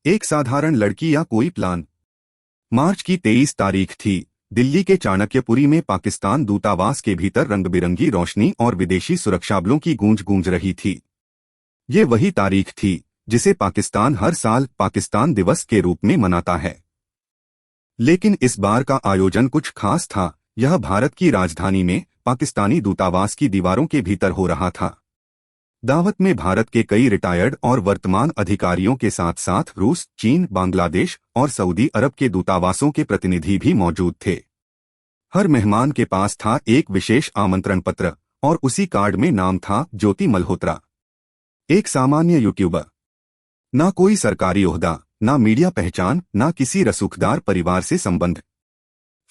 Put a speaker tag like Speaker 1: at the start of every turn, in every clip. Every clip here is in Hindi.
Speaker 1: एक साधारण लड़की या कोई प्लान। मार्च की 23 तारीख थी। दिल्ली के चाणक्यपुरी में पाकिस्तान दूतावास के भीतर रंगबिरंगी रोशनी और विदेशी सुरक्षाबलों की गूंज गूंज रही थी। ये वही तारीख थी जिसे पाकिस्तान हर साल पाकिस्तान दिवस के रूप में मनाता है। लेकिन इस बार का आयोजन कुछ खास था। यह भारत की राजधानी में पाकिस्तानी दूतावास की दीवारों के भीतर हो रहा था। दावत में भारत के कई रिटायर्ड और वर्तमान अधिकारियों के साथ साथ रूस, चीन, बांग्लादेश और सऊदी अरब के दूतावासों के प्रतिनिधि भी मौजूद थे। हर मेहमान के पास था एक विशेष आमंत्रण पत्र और उसी कार्ड में नाम था ज्योति मल्होत्रा। एक सामान्य यूट्यूबर, ना कोई सरकारी ओहदा, ना मीडिया पहचान, ना किसी रसूखदार परिवार से संबंध।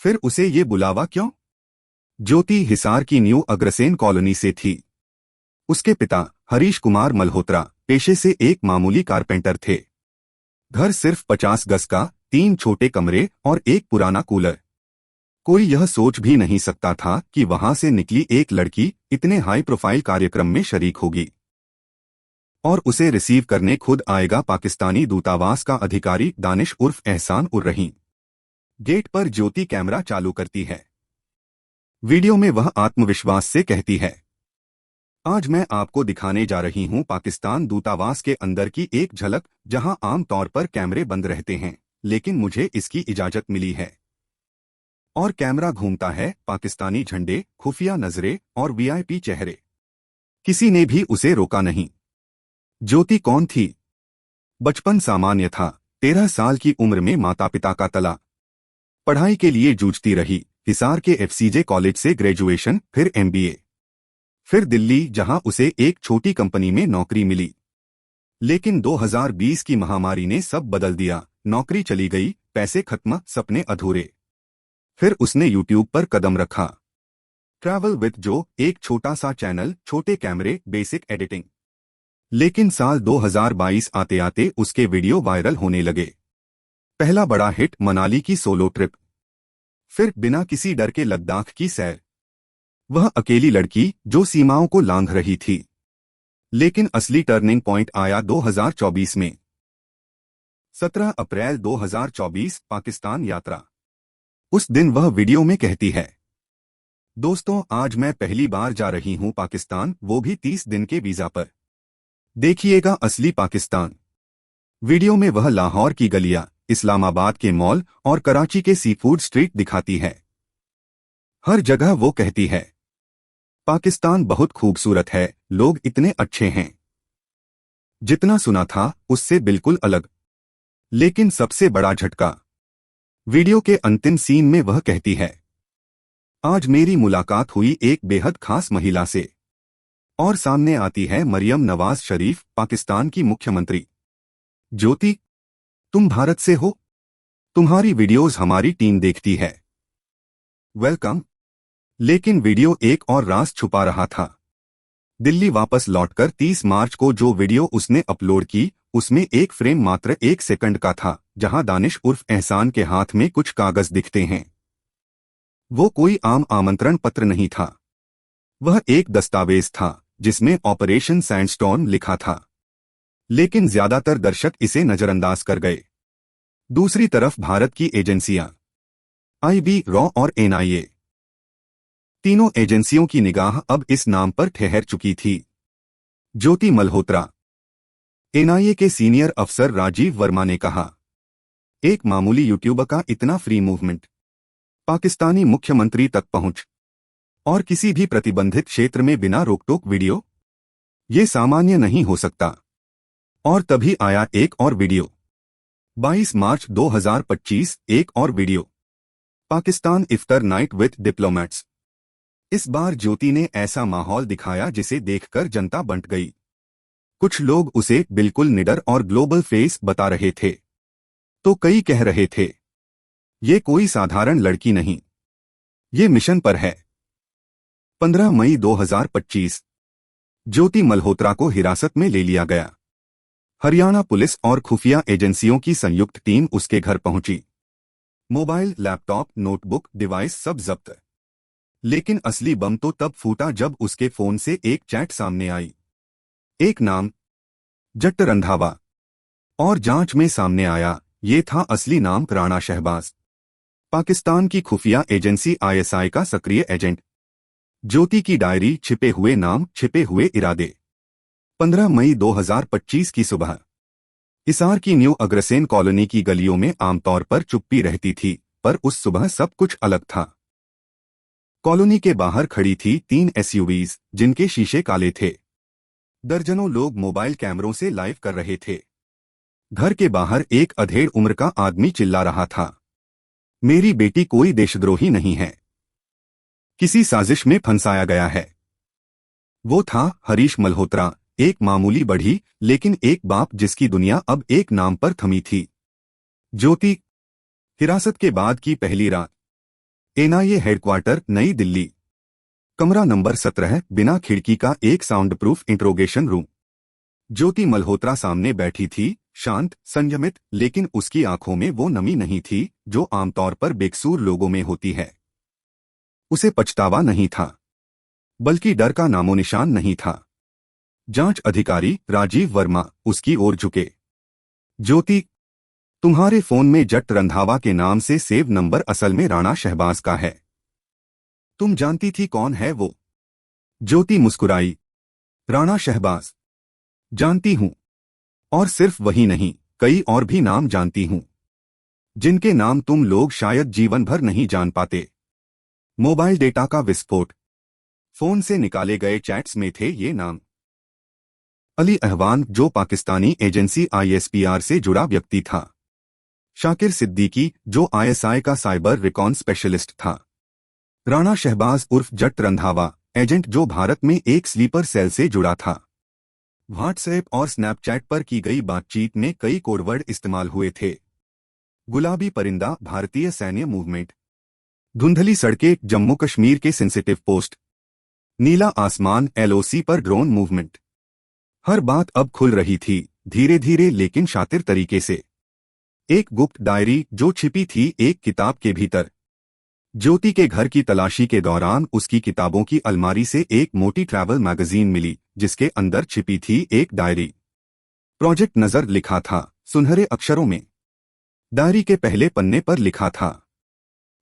Speaker 1: फिर उसे ये बुलावा क्यों? ज्योति हिसार की न्यू अग्रसेन कॉलोनी से थी। उसके पिता हरीश कुमार मल्होत्रा पेशे से एक मामूली कारपेंटर थे। घर सिर्फ 50 गज का, 3 छोटे कमरे और एक पुराना कूलर। कोई यह सोच भी नहीं सकता था कि वहां से निकली एक लड़की इतने हाई प्रोफाइल कार्यक्रम में शरीक होगी और उसे रिसीव करने खुद आएगा पाकिस्तानी दूतावास का अधिकारी दानिश उर्फ एहसान उर रहीम। गेट पर ज्योति कैमरा चालू करती है। वीडियो में वह आत्मविश्वास से कहती है, आज मैं आपको दिखाने जा रही हूं पाकिस्तान दूतावास के अंदर की एक झलक, जहां आम तौर पर कैमरे बंद रहते हैं, लेकिन मुझे इसकी इजाजत मिली है। और कैमरा घूमता है, पाकिस्तानी झंडे, खुफिया नजरें और वीआईपी चेहरे। किसी ने भी उसे रोका नहीं। ज्योति कौन थी? बचपन सामान्य था। 13 साल की उम्र में माता पिता का तलाक। पढ़ाई के लिए जूझती रही। हिसार के एफसीजे कॉलेज से ग्रेजुएशन, फिर एमबीए, फिर दिल्ली, जहां उसे एक छोटी कंपनी में नौकरी मिली। लेकिन 2020 की महामारी ने सब बदल दिया। नौकरी चली गई, पैसे खत्म, सपने अधूरे। फिर उसने यूट्यूब पर कदम रखा। ट्रैवल विद जो, एक छोटा सा चैनल, छोटे कैमरे, बेसिक एडिटिंग। लेकिन साल 2022 आते आते उसके वीडियो वायरल होने लगे। पहला बड़ा हिट मनाली की सोलो ट्रिप, फिर बिना किसी डर के लद्दाख की सैर। वह अकेली लड़की जो सीमाओं को लांघ रही थी। लेकिन असली टर्निंग पॉइंट आया 2024 में। 17 अप्रैल 2024, पाकिस्तान यात्रा। उस दिन वह वीडियो में कहती है, दोस्तों, आज मैं पहली बार जा रही हूं पाकिस्तान, वो भी 30 दिन के वीजा पर। देखिएगा असली पाकिस्तान। वीडियो में वह लाहौर की गलियां, इस्लामाबाद के मॉल और कराची के सी फूड स्ट्रीट दिखाती है। हर जगह वो कहती है, पाकिस्तान बहुत खूबसूरत है, लोग इतने अच्छे हैं। जितना सुना था उससे बिल्कुल अलग। लेकिन सबसे बड़ा झटका, वीडियो के अंतिम सीन में वह कहती है, आज मेरी मुलाकात हुई एक बेहद खास महिला से। और सामने आती है मरियम नवाज शरीफ, पाकिस्तान की मुख्यमंत्री। ज्योति, तुम भारत से हो? तुम्हारी वीडियोस हमारी टीम देखती है। वेलकम। लेकिन वीडियो एक और राज छुपा रहा था। दिल्ली वापस लौटकर 30 मार्च को जो वीडियो उसने अपलोड की, उसमें एक फ्रेम मात्र 1 सेकंड का था, जहां दानिश उर्फ एहसान के हाथ में कुछ कागज दिखते हैं। वो कोई आम आमंत्रण पत्र नहीं था। वह एक दस्तावेज था जिसमें ऑपरेशन सैंडस्टॉर्म लिखा था। लेकिन ज्यादातर दर्शक इसे नजरअंदाज कर गए। दूसरी तरफ भारत की एजेंसियां, आईबी, रॉ और एनआईए, तीनों एजेंसियों की निगाह अब इस नाम पर ठहर चुकी थी, ज्योति मल्होत्रा। एनआईए के सीनियर अफसर राजीव वर्मा ने कहा, एक मामूली यूट्यूबर का इतना फ्री मूवमेंट, पाकिस्तानी मुख्यमंत्री तक पहुंच, और किसी भी प्रतिबंधित क्षेत्र में बिना रोकटोक वीडियो, ये सामान्य नहीं हो सकता। और तभी आया एक और वीडियो। 22 मार्च 2025, एक और वीडियो, पाकिस्तान इफ्तार नाइट विद डिप्लोमेट्स। इस बार ज्योति ने ऐसा माहौल दिखाया जिसे देखकर जनता बंट गई। कुछ लोग उसे बिल्कुल निडर और ग्लोबल फेस बता रहे थे, तो कई कह रहे थे, ये कोई साधारण लड़की नहीं, ये मिशन पर है। 15 मई 2025, ज्योति मल्होत्रा को हिरासत में ले लिया गया। हरियाणा पुलिस और खुफिया एजेंसियों की संयुक्त टीम उसके घर पहुंची। मोबाइल, लैपटॉप, नोटबुक, डिवाइस सब जब्त। लेकिन असली बम तो तब फूटा जब उसके फोन से एक चैट सामने आई। एक नाम, जट्ट रंधावा, और जांच में सामने आया ये था असली नाम राणा शहबाज, पाकिस्तान की खुफिया एजेंसी आईएसआई का सक्रिय एजेंट। ज्योति की डायरी, छिपे हुए नाम, छिपे हुए इरादे। 15 मई 2025 की सुबह हिसार की न्यू अग्रसेन कॉलोनी की गलियों में आमतौर पर चुप्पी रहती थी, पर उस सुबह सब कुछ अलग था। कॉलोनी के बाहर खड़ी थी 3 एसयूवीज जिनके शीशे काले थे। दर्जनों लोग मोबाइल कैमरों से लाइव कर रहे थे। घर के बाहर एक अधेड़ उम्र का आदमी चिल्ला रहा था, मेरी बेटी कोई देशद्रोही नहीं है, किसी साजिश में फंसाया गया है। वो था हरीश मल्होत्रा, एक मामूली बढ़ी लेकिन एक बाप जिसकी दुनिया अब एक नाम पर थमी थी। ज्योति। हिरासत के बाद की पहली रात। एनआईए हेडक्वार्टर, नई दिल्ली। कमरा नंबर 17, बिना खिड़की का एक साउंड प्रूफ इंट्रोगेशन रूम। ज्योति मल्होत्रा सामने बैठी थी, शांत, संयमित, लेकिन उसकी आंखों में वो नमी नहीं थी जो आमतौर पर बेकसूर लोगों में होती है। उसे पछतावा नहीं था, बल्कि डर का नामोनिशान नहीं था। जांच अधिकारी राजीव वर्मा उसकी ओर झुके। ज्योति, तुम्हारे फोन में जट रंधावा के नाम से सेव नंबर असल में राणा शहबाज का है। तुम जानती थी कौन है वो? ज्योति मुस्कुराई। राणा शहबाज जानती हूं, और सिर्फ वही नहीं, कई और भी नाम जानती हूं, जिनके नाम तुम लोग शायद जीवन भर नहीं जान पाते। मोबाइल डेटा का विस्फोट। फोन से निकाले गए चैट्स में थे ये नाम। अली अहवान, जो पाकिस्तानी एजेंसी आईएसपीआर से जुड़ा व्यक्ति था। शाकिर सिद्दीकी, जो आईएसआई का साइबर रिकॉन स्पेशलिस्ट था। राणा शहबाज उर्फ जट रंधावा, एजेंट जो भारत में एक स्लीपर सेल से जुड़ा था। व्हाट्सएप और स्नैपचैट पर की गई बातचीत में कई कोडवर्ड इस्तेमाल हुए थे। गुलाबी परिंदा, भारतीय सैन्य मूवमेंट। धुंधली सड़कें, जम्मू कश्मीर के सेंसिटिव पोस्ट। नीला आसमान, एलओसी पर ड्रोन मूवमेंट। हर बात अब खुल रही थी, धीरे धीरे लेकिन शातिर तरीके से। एक गुप्त डायरी जो छिपी थी एक किताब के भीतर। ज्योति के घर की तलाशी के दौरान उसकी किताबों की अलमारी से एक मोटी ट्रैवल मैगजीन मिली, जिसके अंदर छिपी थी एक डायरी। प्रोजेक्ट नजर लिखा था, सुनहरे अक्षरों में। डायरी के पहले पन्ने पर लिखा था,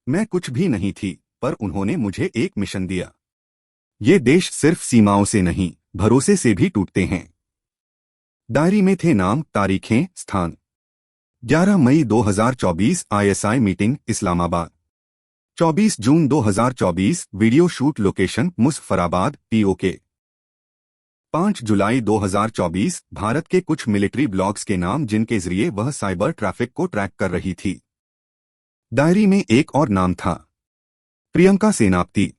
Speaker 1: मैं कुछ भी नहीं थी, पर उन्होंने मुझे एक मिशन दिया। ये देश सिर्फ सीमाओं से नहीं, भरोसे से भी टूटते हैं। डायरी में थे नाम, तारीखें, स्थान। 11 मई 2024 आईएसआई मीटिंग, इस्लामाबाद। 24 जून 2024 video shoot, location Muzaffarabad, PoK. 5 जुलाई 2024 भारत के कुछ मिलिट्री ब्लॉग्स के नाम जिनके जरिए वह साइबर ट्रैफिक को ट्रैक कर रही थी। डायरी में एक और नाम था, प्रियंका सेनापति,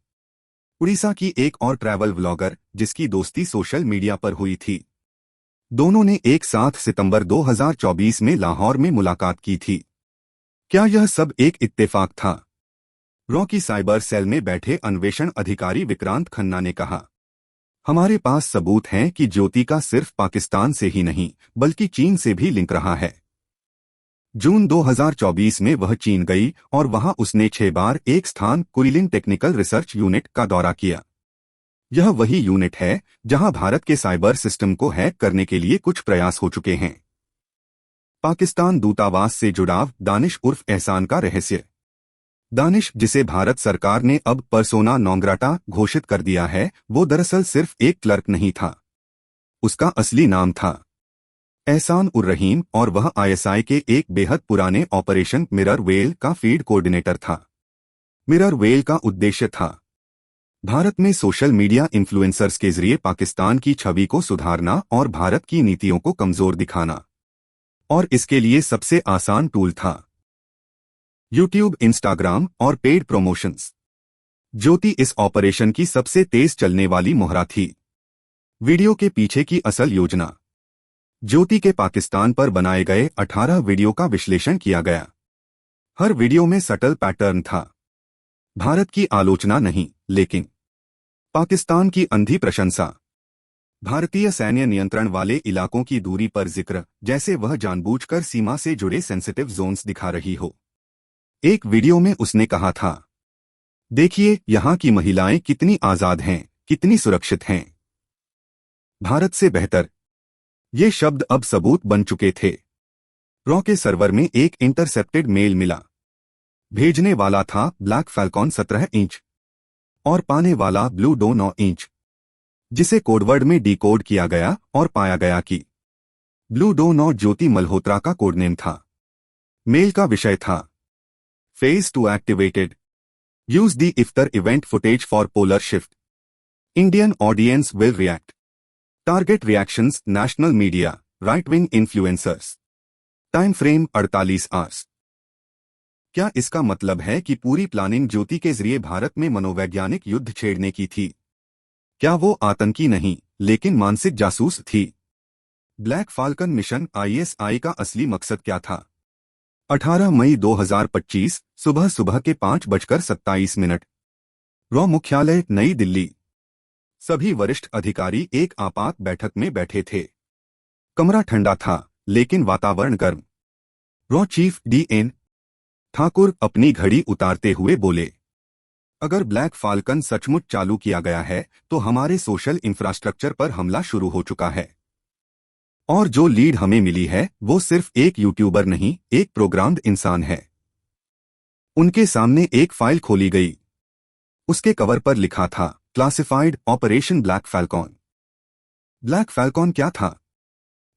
Speaker 1: उड़ीसा की एक और ट्रैवल व्लॉगर जिसकी दोस्ती सोशल मीडिया पर हुई थी। दोनों ने एक साथ सितंबर 2024 में लाहौर में मुलाकात की थी। क्या यह सब एक इत्तेफाक था? रॉ की साइबर सेल में बैठे अन्वेषण अधिकारी विक्रांत खन्ना ने कहा, हमारे पास सबूत हैं कि ज्योति का सिर्फ पाकिस्तान से ही नहीं बल्कि चीन से भी लिंक रहा है। जून 2024 में वह चीन गई और वहां उसने 6 बार एक स्थान, कुरिलिन टेक्निकल रिसर्च यूनिट का दौरा किया। यह वही यूनिट है जहां भारत के साइबर सिस्टम को हैक करने के लिए कुछ प्रयास हो चुके हैं। पाकिस्तान दूतावास से जुड़ाव, दानिश उर्फ एहसान का रहस्य। दानिश, जिसे भारत सरकार ने अब पर्सोना नॉन ग्राटा घोषित कर दिया है, वो दरअसल सिर्फ एक क्लर्क नहीं था। उसका असली नाम था एहसान उर रहीम और वह आईएसआई के एक बेहद पुराने ऑपरेशन मिरर वेल का फील्ड कोऑर्डिनेटर था। मिरर वेल का उद्देश्य था भारत में सोशल मीडिया इन्फ्लुएंसर्स के जरिए पाकिस्तान की छवि को सुधारना और भारत की नीतियों को कमजोर दिखाना। और इसके लिए सबसे आसान टूल था यूट्यूब, इंस्टाग्राम और पेड प्रमोशंस। ज्योति इस ऑपरेशन की सबसे तेज चलने वाली मोहरा थी। वीडियो के पीछे की असल योजना। ज्योति के पाकिस्तान पर बनाए गए 18 वीडियो का विश्लेषण किया गया। हर वीडियो में सटल पैटर्न था। भारत की आलोचना नहीं, लेकिन पाकिस्तान की अंधी प्रशंसा। भारतीय सैन्य नियंत्रण वाले इलाकों की दूरी पर जिक्र, जैसे वह जानबूझकर सीमा से जुड़े सेंसिटिव जोन्स दिखा रही हो। एक वीडियो में उसने कहा था, देखिए यहां की महिलाएं कितनी आजाद हैं, कितनी सुरक्षित हैं। भारत से बेहतर। ये शब्द अब सबूत बन चुके थे। रॉ के सर्वर में एक इंटरसेप्टेड मेल मिला। भेजने वाला था ब्लैक फैल्कॉन 17 इंच और पाने वाला ब्लू डो 9 इंच, जिसे कोडवर्ड में डिकोड किया गया और पाया गया कि ब्लू डो 9 ज्योति मल्होत्रा का कोडनेम था। मेल का विषय था phase 2 activated, use the iftar event footage for polar shift, Indian audience will react, target reactions national media, right wing influencers, time frame 48 hours. क्या इसका मतलब है कि पूरी प्लानिंग ज्योति के जरिए भारत में मनोवैज्ञानिक युद्ध छेड़ने की थी? क्या वो आतंकी नहीं लेकिन मानसिक जासूस थी? ब्लैक फाल्कन मिशन आईएसआई का असली मकसद क्या था? 18 मई 2025 सुबह सुबह के 5:27 रॉ मुख्यालय नई दिल्ली। सभी वरिष्ठ अधिकारी एक आपात बैठक में बैठे थे। कमरा ठंडा था लेकिन वातावरण गर्म। रॉ चीफ डीएन ठाकुर अपनी घड़ी उतारते हुए बोले, अगर ब्लैक फाल्कन सचमुच चालू किया गया है तो हमारे सोशल इंफ्रास्ट्रक्चर पर हमला शुरू हो चुका है। और जो लीड हमें मिली है वो सिर्फ एक यूट्यूबर नहीं, एक प्रोग्राम्ड इंसान है। उनके सामने एक फाइल खोली गई। उसके कवर पर लिखा था classified operation black Falcon. Black Falcon क्या था?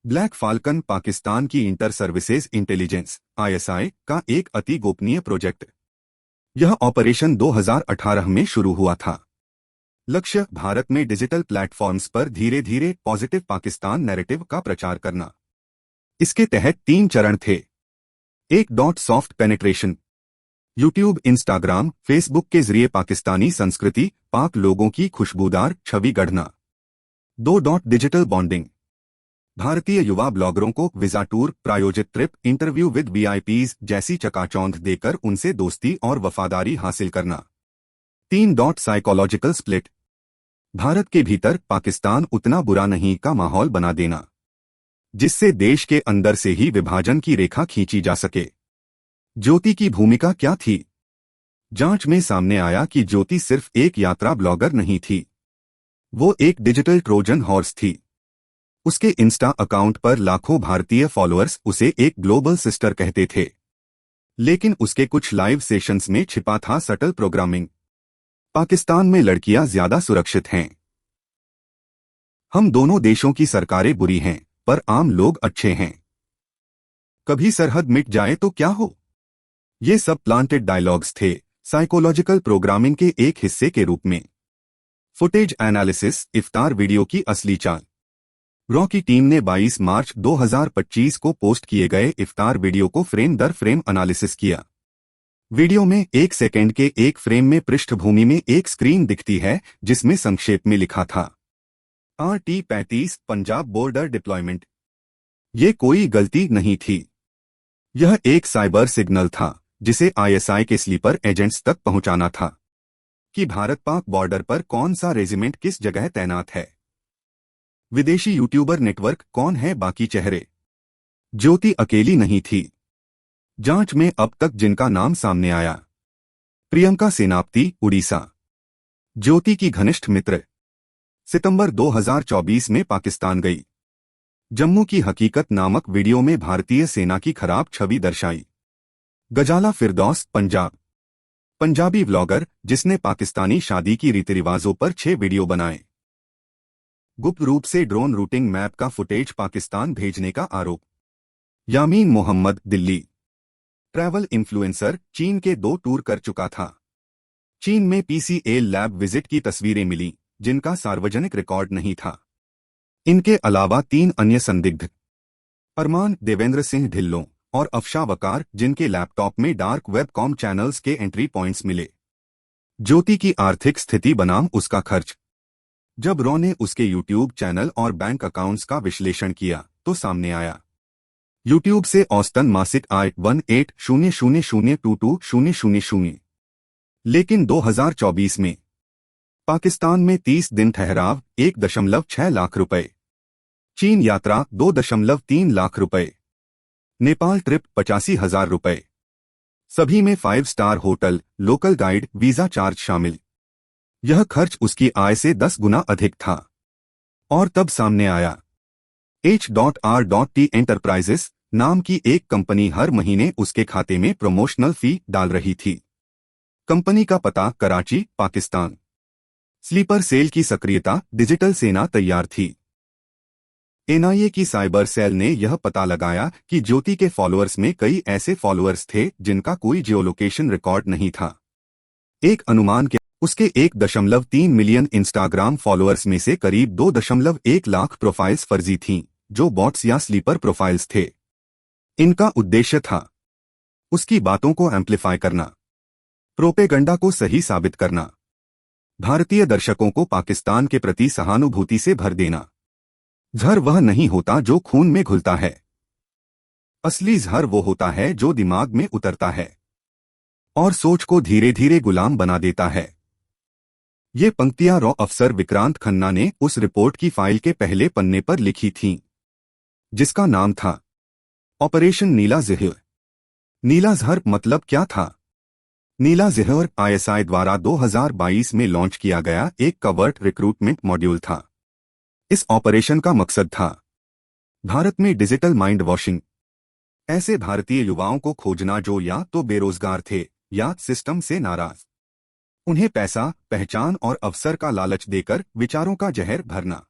Speaker 1: ब्लैक फाल्कन पाकिस्तान की इंटर सर्विसेज इंटेलिजेंस आईएसआई का एक अति गोपनीय प्रोजेक्ट। यह ऑपरेशन 2018 में शुरू हुआ था। लक्ष्य भारत में डिजिटल प्लेटफॉर्म्स पर धीरे धीरे पॉजिटिव पाकिस्तान नैरेटिव का प्रचार करना। इसके तहत 3 चरण थे। 1. Soft penetration, YouTube, Instagram, Facebook के जरिए पाकिस्तानी संस्कृति, पाक लोगों की खुशबूदार छवि गढ़ना। 2. डिजिटल बॉन्डिंग, भारतीय युवा ब्लॉगरों को वीजा टूर, प्रायोजित ट्रिप, इंटरव्यू विद वीआईपीज जैसी चकाचौंध देकर उनसे दोस्ती और वफादारी हासिल करना। 3. साइकोलॉजिकल स्प्लिट, भारत के भीतर पाकिस्तान उतना बुरा नहीं का माहौल बना देना, जिससे देश के अंदर से ही विभाजन की रेखा खींची जा सके। ज्योति की भूमिका क्या थी? जांच में सामने आया कि ज्योति सिर्फ एक यात्रा ब्लॉगर नहीं थी, वो एक डिजिटल ट्रोजन हॉर्स थी। उसके इंस्टा अकाउंट पर लाखों भारतीय फॉलोअर्स उसे एक ग्लोबल सिस्टर कहते थे, लेकिन उसके कुछ लाइव सेशंस में छिपा था सटल प्रोग्रामिंग। पाकिस्तान में लड़कियां ज्यादा सुरक्षित हैं। हम दोनों देशों की सरकारें बुरी हैं, पर आम लोग अच्छे हैं। कभी सरहद मिट जाए तो क्या हो? ये सब प्लांटेड डायलॉग्स थे, साइकोलॉजिकल प्रोग्रामिंग के एक हिस्से के रूप में। फुटेज एनालिसिस, इफ्तार वीडियो की असली चाल। रॉ की टीम ने 22 मार्च 2025 को पोस्ट किए गए इफ्तार वीडियो को फ्रेम दर फ्रेम एनालिसिस किया। वीडियो में 1 सेकेंड के एक फ्रेम में पृष्ठभूमि में एक स्क्रीन दिखती है जिसमें संक्षेप में लिखा था RT-35 पंजाब बॉर्डर डिप्लॉयमेंट। ये कोई गलती नहीं थी, यह एक साइबर सिग्नल था जिसे आईएसआई के स्लीपर एजेंट्स तक पहुंचाना था कि भारत पाक बॉर्डर पर कौन सा रेजिमेंट किस जगह तैनात है। विदेशी यूट्यूबर नेटवर्क कौन है बाकी चेहरे? ज्योति अकेली नहीं थी। जांच में अब तक जिनका नाम सामने आया: प्रियंका सेनापति, उड़ीसा, ज्योति की घनिष्ठ मित्र, सितंबर 2024 में पाकिस्तान गई। जम्मू की हकीकत नामक वीडियो में भारतीय सेना की खराब छवि दर्शाई। गजाला फिरदौस, पंजाब, पंजाबी व्लॉगर जिसने पाकिस्तानी शादी की रीति रिवाजों पर 6 वीडियो बनाए। गुप्त रूप से ड्रोन रूटिंग मैप का फुटेज पाकिस्तान भेजने का आरोप। यामीन मोहम्मद, दिल्ली, ट्रैवल इन्फ्लुएंसर, चीन के 2 टूर कर चुका था। चीन में पीसीएल लैब विजिट की तस्वीरें मिली जिनका सार्वजनिक रिकॉर्ड नहीं था। इनके अलावा 3 अन्य संदिग्ध, अरमान देवेंद्र सिंह ढिल्लों और अफशा वकार, जिनके लैपटॉप में डार्क वेब कॉम चैनल्स के एंट्री पॉइंट्स मिले। ज्योति की आर्थिक स्थिति बनाम उसका खर्च। जब रॉ ने उसके यूट्यूब चैनल और बैंक अकाउंट्स का विश्लेषण किया तो सामने आया यूट्यूब से औसतन मासिक आय 18,000,22,000, लेकिन 2024 में पाकिस्तान में 30 दिन ठहराव 1.6 लाख रुपए, चीन यात्रा 2.3 लाख रुपए, नेपाल ट्रिप 85,000 रुपए, सभी में 5 star hotel, local guide, visa charge शामिल। यह खर्च उसकी आय से 10 गुना अधिक था। और तब सामने आया H.R.T एंटरप्राइजेस, नाम की एक कंपनी हर महीने उसके खाते में प्रमोशनल फी डाल रही थी। कंपनी का पता कराची, पाकिस्तान। स्लीपर सेल की सक्रियता, डिजिटल सेना तैयार थी। एनआईए की साइबर सेल ने यह पता लगाया कि ज्योति के फॉलोअर्स में कई ऐसे फॉलोअर्स थे जिनका कोई जियोलोकेशन रिकॉर्ड नहीं था। एक अनुमान के उसके 1.3 मिलियन इंस्टाग्राम फॉलोअर्स में से करीब 2.1 लाख प्रोफाइल्स फर्जी थीं, जो बॉट्स या स्लीपर प्रोफाइल्स थे। इनका उद्देश्य था उसकी बातों को एम्प्लीफाई करना, प्रोपेगंडा को सही साबित करना, भारतीय दर्शकों को पाकिस्तान के प्रति सहानुभूति से भर देना। जहर वह नहीं होता जो खून में घुलता है। असली जहर वो होता है जो दिमाग में उतरता है और सोच को धीरे धीरे गुलाम बना देता है। ये पंक्तियां रॉ अफसर विक्रांत खन्ना ने उस रिपोर्ट की फाइल के पहले पन्ने पर लिखी थीं, जिसका नाम था ऑपरेशन नीला ज़हर। नीला ज़हर मतलब क्या था? नीला ज़हर आईएसआई द्वारा 2022 में लॉन्च किया गया एक कवर्ट रिक्रूटमेंट मॉड्यूल था। इस ऑपरेशन का मकसद था भारत में डिजिटल माइंड वॉशिंग, ऐसे भारतीय युवाओं को खोजना जो या तो बेरोजगार थे या सिस्टम से नाराज। उन्हें पैसा, पहचान और अवसर का लालच देकर विचारों का जहर भरना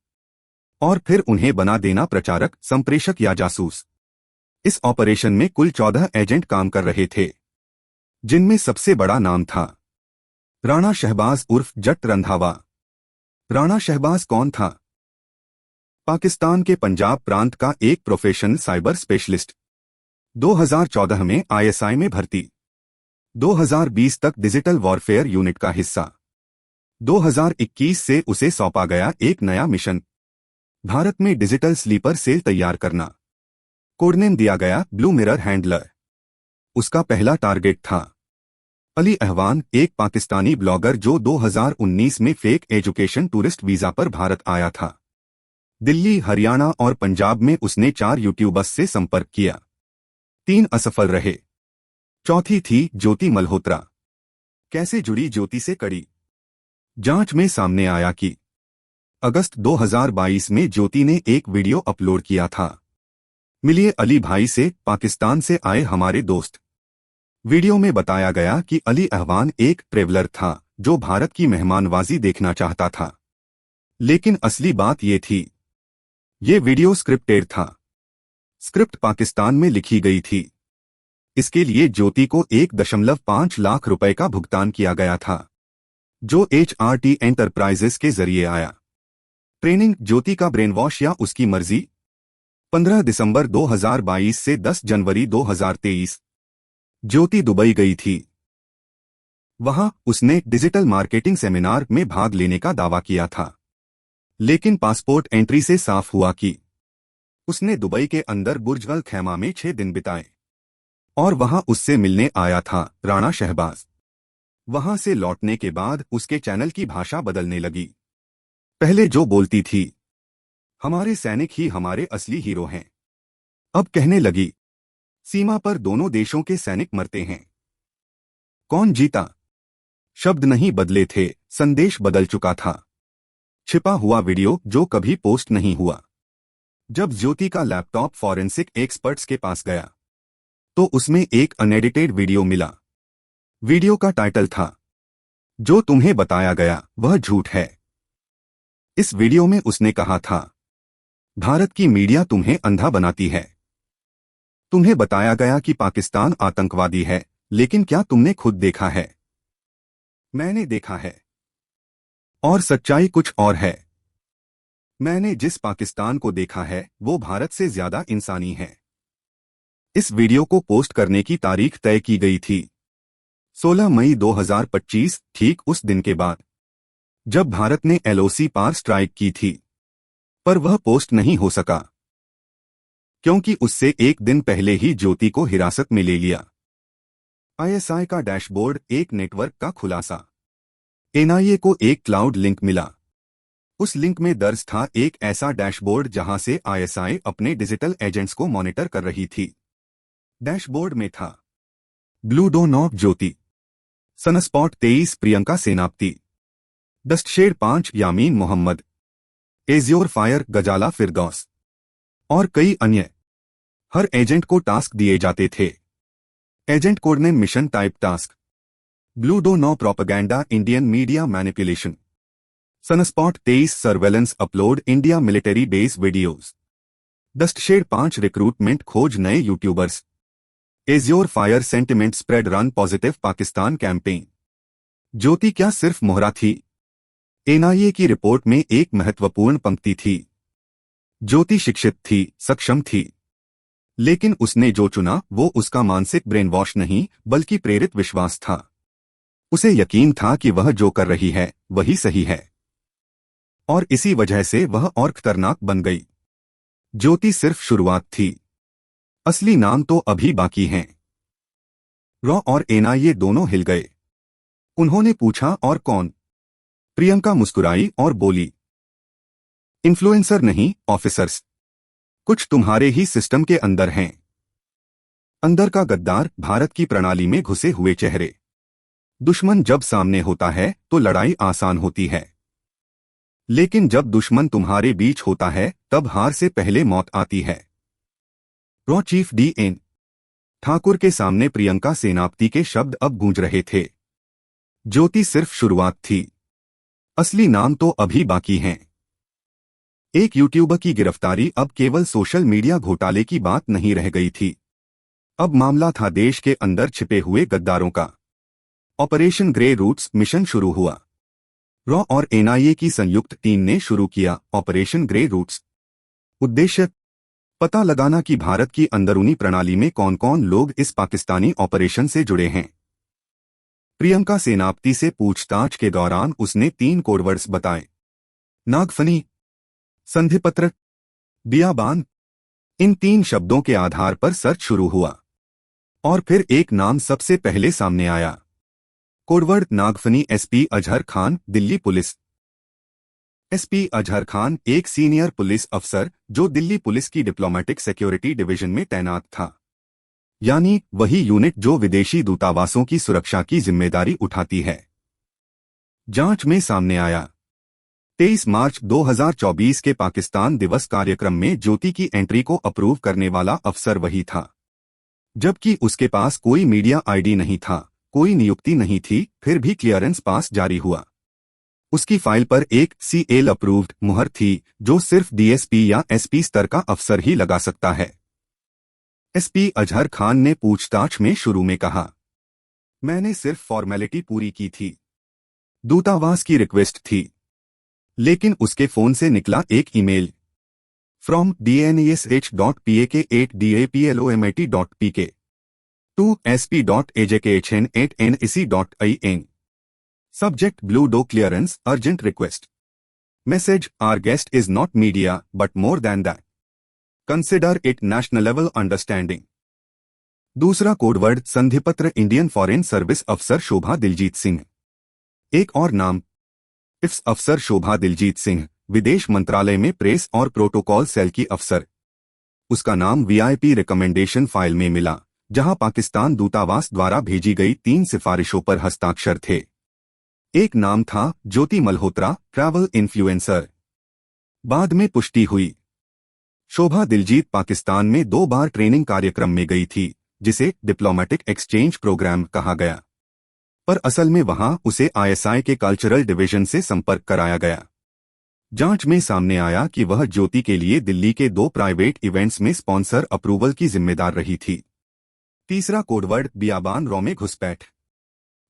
Speaker 1: और फिर उन्हें बना देना प्रचारक, संप्रेषक या जासूस। इस ऑपरेशन में कुल 14 एजेंट काम कर रहे थे, जिनमें सबसे बड़ा नाम था राणा शहबाज उर्फ जट रंधावा। राणा शहबाज कौन था? पाकिस्तान के पंजाब प्रांत का एक प्रोफेशनल साइबर स्पेशलिस्ट। 2014 में आईएसआई में भर्ती, 2020 तक डिजिटल वॉरफेयर यूनिट का हिस्सा। 2021 से उसे सौंपा गया एक नया मिशन, भारत में डिजिटल स्लीपर सेल तैयार करना। कोडनेम दिया गया ब्लू मिरर हैंडलर। उसका पहला टारगेट था अली अहवान, एक पाकिस्तानी ब्लॉगर जो 2019 में फेक एजुकेशन टूरिस्ट वीजा पर भारत आया था। दिल्ली, हरियाणा और पंजाब में उसने 4 यूट्यूबर्स से संपर्क किया, 3 असफल रहे। चौथी थी ज्योति मल्होत्रा। कैसे जुड़ी ज्योति से कड़ी? जांच में सामने आया कि अगस्त 2022 में ज्योति ने एक वीडियो अपलोड किया था, मिलिए अली भाई से, पाकिस्तान से आए हमारे दोस्त। वीडियो में बताया गया कि अली अहवान एक ट्रेवलर था जो भारत की मेहमानवाजी देखना चाहता था। लेकिन असली बात ये थी, ये वीडियो स्क्रिप्टेड था। स्क्रिप्ट पाकिस्तान में लिखी गई थी। इसके लिए ज्योति को 1.5 लाख रुपए का भुगतान किया गया था, जो HRT एंटरप्राइजेस के जरिए आया। ट्रेनिंग, ज्योति का ब्रेन वॉश या उसकी मर्जी। 15 दिसंबर 2022 से 10 जनवरी 2023 ज्योति दुबई गई थी। वहां उसने डिजिटल मार्केटिंग सेमिनार में भाग लेने का दावा किया था, लेकिन पासपोर्ट एंट्री से साफ हुआ कि उसने दुबई के अंदर बुर्ज अल खैमा में 6 दिन बिताए और वहां उससे मिलने आया था राणा शहबाज। वहां से लौटने के बाद उसके चैनल की भाषा बदलने लगी। पहले जो बोलती थी, हमारे सैनिक ही हमारे असली हीरो हैं, अब कहने लगी, सीमा पर दोनों देशों के सैनिक मरते हैं, कौन जीता? शब्द नहीं बदले थे, संदेश बदल चुका था। छिपा हुआ वीडियो जो कभी पोस्ट नहीं हुआ। जब ज्योति का लैपटॉप फॉरेंसिक एक्सपर्ट्स के पास गया तो उसमें एक अनएडिटेड वीडियो मिला। वीडियो का टाइटल था, जो तुम्हें बताया गया वह झूठ है। इस वीडियो में उसने कहा था, भारत की मीडिया तुम्हें अंधा बनाती है। तुम्हें बताया गया कि पाकिस्तान आतंकवादी है, लेकिन क्या तुमने खुद देखा है? मैंने देखा है और सच्चाई कुछ और है। मैंने जिस पाकिस्तान को देखा है वो भारत से ज्यादा इंसानी है। इस वीडियो को पोस्ट करने की तारीख तय की गई थी 16 मई 2025, ठीक उस दिन के बाद जब भारत ने LOC पार स्ट्राइक की थी। पर वह पोस्ट नहीं हो सका क्योंकि उससे एक दिन पहले ही ज्योति को हिरासत में ले लिया। ISI का डैशबोर्ड, एक नेटवर्क का खुलासा। NIA को एक क्लाउड लिंक मिला। उस लिंक में दर्ज था एक ऐसा डैशबोर्ड जहां से ISI अपने डिजिटल एजेंट्स को मॉनिटर कर रही थी। डैशबोर्ड में था blue dawn of Jyoti, sunspot 23 Priyanka Senapati, dust shade 5 Yameen Mohammed, azure fire Ghazala Firdaus और कई अन्य। हर एजेंट को टास्क दिए जाते थे। Agent code name mission type task. Blue doe no propaganda Indian media manipulation. Sunspot 23 surveillance upload India military base videos. Dust shed 5 recruitment खोज नए YouTubers. Azure fire sentiment spread run positive Pakistan campaign. Jyoti क्या सिर्फ मोहरा थी? एनआईए की रिपोर्ट में एक महत्वपूर्ण पंक्ति थी। ज्योति शिक्षित थी, सक्षम थी, लेकिन उसने जो चुना वो उसका मानसिक ब्रेन वॉश नहीं बल्कि प्रेरित विश्वास था। उसे यकीन था कि वह जो कर रही है वही सही है, और इसी वजह से वह और खतरनाक बन गई। ज्योति सिर्फ शुरुआत थी, असली नाम तो अभी बाकी हैं। रॉ और एनआईए दोनों हिल गए। उन्होंने पूछा, और कौन? प्रियंका मुस्कुराई और बोली, इन्फ्लुएंसर नहीं, ऑफिसर्स। कुछ तुम्हारे ही सिस्टम के अंदर हैं। अंदर का गद्दार, भारत की प्रणाली में घुसे हुए चेहरे। दुश्मन जब सामने होता है तो लड़ाई आसान होती है, लेकिन जब दुश्मन तुम्हारे बीच होता है तब हार से पहले मौत आती है। Raw chief DN. ठाकुर के सामने प्रियंका सेनापति के शब्द अब गूंज रहे थे। ज्योति सिर्फ शुरुआत थी, असली नाम तो अभी बाकी हैं। एक यूट्यूबर की गिरफ्तारी अब केवल सोशल मीडिया घोटाले की बात नहीं रह गई थी। अब मामला था देश के अंदर छिपे हुए गद्दारों का। ऑपरेशन ग्रे रूट्स मिशन शुरू हुआ। रॉ और एनआईए की संयुक्त टीम ने शुरू किया ऑपरेशन ग्रे रूट्स। उद्देश्य पता लगाना कि भारत की अंदरूनी प्रणाली में कौन कौन लोग इस पाकिस्तानी ऑपरेशन से जुड़े हैं। प्रियंका सेनापति से पूछताछ के दौरान उसने 3 कोडवर्ड्स बताए: नागफनी, संधिपत्र, बियाबान। इन 3 शब्दों के आधार पर सर्च शुरू हुआ, और फिर एक नाम सबसे पहले सामने आया। Code word Nagphani. SP Azhar Khan, Delhi police. SP Azhar Khan एक सीनियर पुलिस अफसर जो दिल्ली पुलिस की डिप्लोमेटिक सिक्योरिटी डिवीजन में तैनात था, यानी वही यूनिट जो विदेशी दूतावासों की सुरक्षा की जिम्मेदारी उठाती है। जांच में सामने आया, 23 मार्च 2024 के पाकिस्तान दिवस कार्यक्रम में ज्योति की एंट्री को अप्रूव करने वाला अफसर वही था, जबकि उसके पास कोई मीडिया आईडी नहीं था, कोई नियुक्ति नहीं थी, फिर भी क्लियरेंस पास जारी हुआ। उसकी फाइल पर एक सीएल अप्रूव्ड मुहर थी जो सिर्फ डीएसपी या एसपी स्तर का अफसर ही लगा सकता है। एसपी अजहर खान ने पूछताछ में शुरू में कहा, मैंने सिर्फ फॉर्मेलिटी पूरी की थी, दूतावास की रिक्वेस्ट थी। लेकिन उसके फोन से निकला एक email, from dnesh.pak@daplomat.pk to sp.ajkhn@nec.in। Subject blue dawn clearance urgent request. Message, our guest is not media but more than that, consider it national level understanding. दूसरा कोडवर्ड संधिपत्र, इंडियन फॉरेन सर्विस अफसर शोभा दिलजीत सिंह। एक और नाम, इफ्स अफसर शोभा दिलजीत सिंह, विदेश मंत्रालय में प्रेस और प्रोटोकॉल सेल की अफसर। उसका नाम वीआईपी रिकमेंडेशन फाइल में मिला, जहां पाकिस्तान दूतावास द्वारा भेजी गई 3 सिफारिशों पर हस्ताक्षर थे। एक नाम था ज्योति मल्होत्रा, ट्रैवल इन्फ्लुएंसर। बाद में पुष्टि हुई। शोभा दिलजीत पाकिस्तान में 2 बार ट्रेनिंग कार्यक्रम में गई थी, जिसे डिप्लोमेटिक एक्सचेंज प्रोग्राम कहा गया, पर असल में वहां उसे आईएसआई के कल्चरल डिवीजन से संपर्क कराया गया। जांच में सामने आया कि वह ज्योति के लिए दिल्ली के 2 प्राइवेट इवेंट्स में स्पॉन्सर अप्रूवल की जिम्मेदार रही थी। तीसरा कोडवर्ड बियाबान, रॉ में घुसपैठ।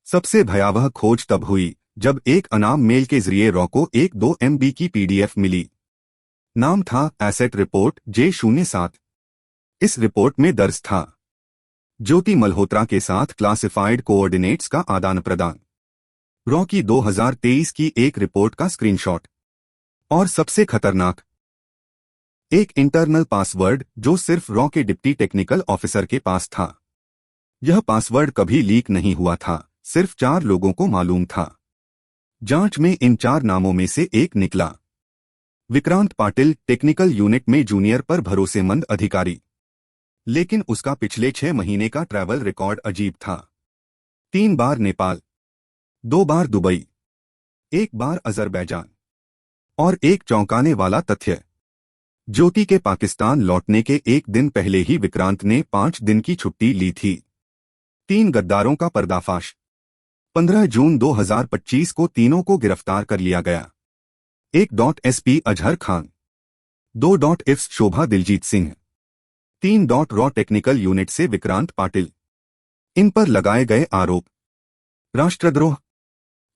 Speaker 1: सबसे भयावह खोज तब हुई जब एक अनाम मेल के जरिए रॉ को एक 2 MB की पीडीएफ मिली। नाम था एसेट रिपोर्ट J07। इस रिपोर्ट में दर्ज था ज्योति मल्होत्रा के साथ क्लासिफाइड कोऑर्डिनेट्स का आदान प्रदान, रॉ की 2023 की एक रिपोर्ट का स्क्रीनशॉट, और सबसे खतरनाक, एक इंटरनल पासवर्ड जो सिर्फ रॉ के डिप्टी टेक्निकल ऑफिसर के पास था। यह पासवर्ड कभी लीक नहीं हुआ था, सिर्फ 4 लोगों को मालूम था। जांच में इन 4 नामों में से एक निकला, विक्रांत पाटिल, टेक्निकल यूनिट में जूनियर पर भरोसेमंद अधिकारी, लेकिन उसका पिछले 6 महीने का ट्रैवल रिकॉर्ड अजीब था। 3 बार नेपाल, 2 बार दुबई, 1 बार अजरबैजान, और एक चौंकाने वाला तथ्य, ज्योति के पाकिस्तान लौटने के एक दिन पहले ही विक्रांत ने 5 दिन की छुट्टी ली थी। 3 गद्दारों का पर्दाफाश। 15 जून 2025 को तीनों को गिरफ्तार कर लिया गया। 1.SP Azhar Khan, 2.IFS Shobha Diljit Singh, 3. रॉ टेक्निकल यूनिट से विक्रांत पाटिल। इन पर लगाए गए आरोप: राष्ट्रद्रोह,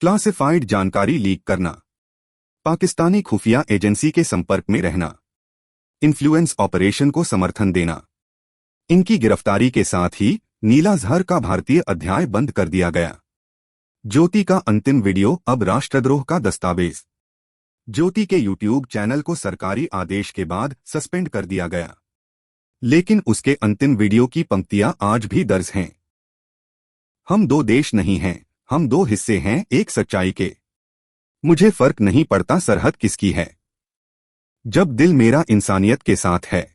Speaker 1: क्लासिफाइड जानकारी लीक करना, पाकिस्तानी खुफिया एजेंसी के संपर्क में रहना, इन्फ्लुएंस ऑपरेशन को समर्थन देना। इनकी गिरफ्तारी के साथ ही नीला अजहर का भारतीय अध्याय बंद कर दिया गया। ज्योति का अंतिम वीडियो अब राष्ट्रद्रोह का दस्तावेज। ज्योति के यूट्यूब चैनल को सरकारी आदेश के बाद सस्पेंड कर दिया गया, लेकिन उसके अंतिम वीडियो की पंक्तियां आज भी दर्ज हैं। हम दो देश नहीं हैं, हम दो हिस्से हैं एक सच्चाई के। मुझे फर्क नहीं पड़ता सरहद किसकी है, जब दिल मेरा इंसानियत के साथ है।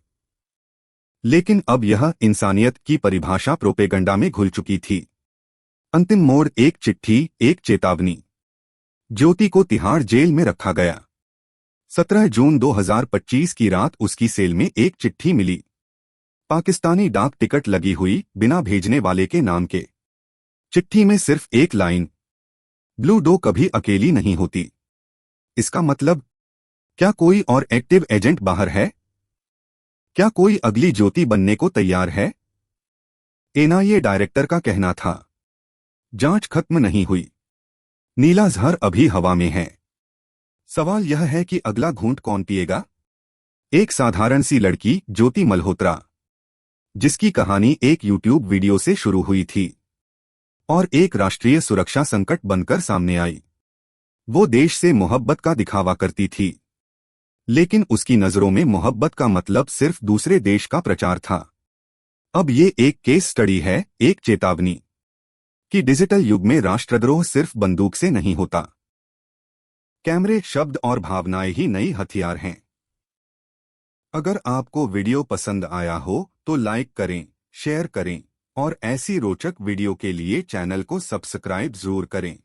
Speaker 1: लेकिन अब यह इंसानियत की परिभाषा प्रोपेगंडा में घुल चुकी थी। अंतिम मोड़: एक चिट्ठी, एक चेतावनी। ज्योति को तिहाड़ जेल में रखा गया। 17 जून 2025 की रात उसकी सेल में एक चिट्ठी मिली। पाकिस्तानी डाक टिकट लगी हुई, बिना भेजने वाले के नाम के। चिट्ठी में सिर्फ एक लाइन: ब्लू डो कभी अकेली नहीं होती। इसका मतलब, क्या कोई और एक्टिव एजेंट बाहर है? क्या कोई अगली ज्योति बनने को तैयार है? एनआईए डायरेक्टर का कहना था, जांच खत्म नहीं हुई, नीला अजहर अभी हवा में है। सवाल यह है कि अगला घूंट कौन पिएगा? एक साधारण सी लड़की ज्योति मल्होत्रा, जिसकी कहानी एक यूट्यूब वीडियो से शुरू हुई थी और एक राष्ट्रीय सुरक्षा संकट बनकर सामने आई। वो देश से मोहब्बत का दिखावा करती थी, लेकिन उसकी नजरों में मोहब्बत का मतलब सिर्फ दूसरे देश का प्रचार था। अब ये एक केस स्टडी है, एक चेतावनी कि डिजिटल युग में राष्ट्रद्रोह सिर्फ बंदूक से नहीं होता। कैमरे, शब्द और भावनाएं ही नई हथियार हैं। अगर आपको वीडियो पसंद आया हो तो लाइक करें, शेयर करें और ऐसी रोचक वीडियो के लिए चैनल को सब्सक्राइब जरूर करें।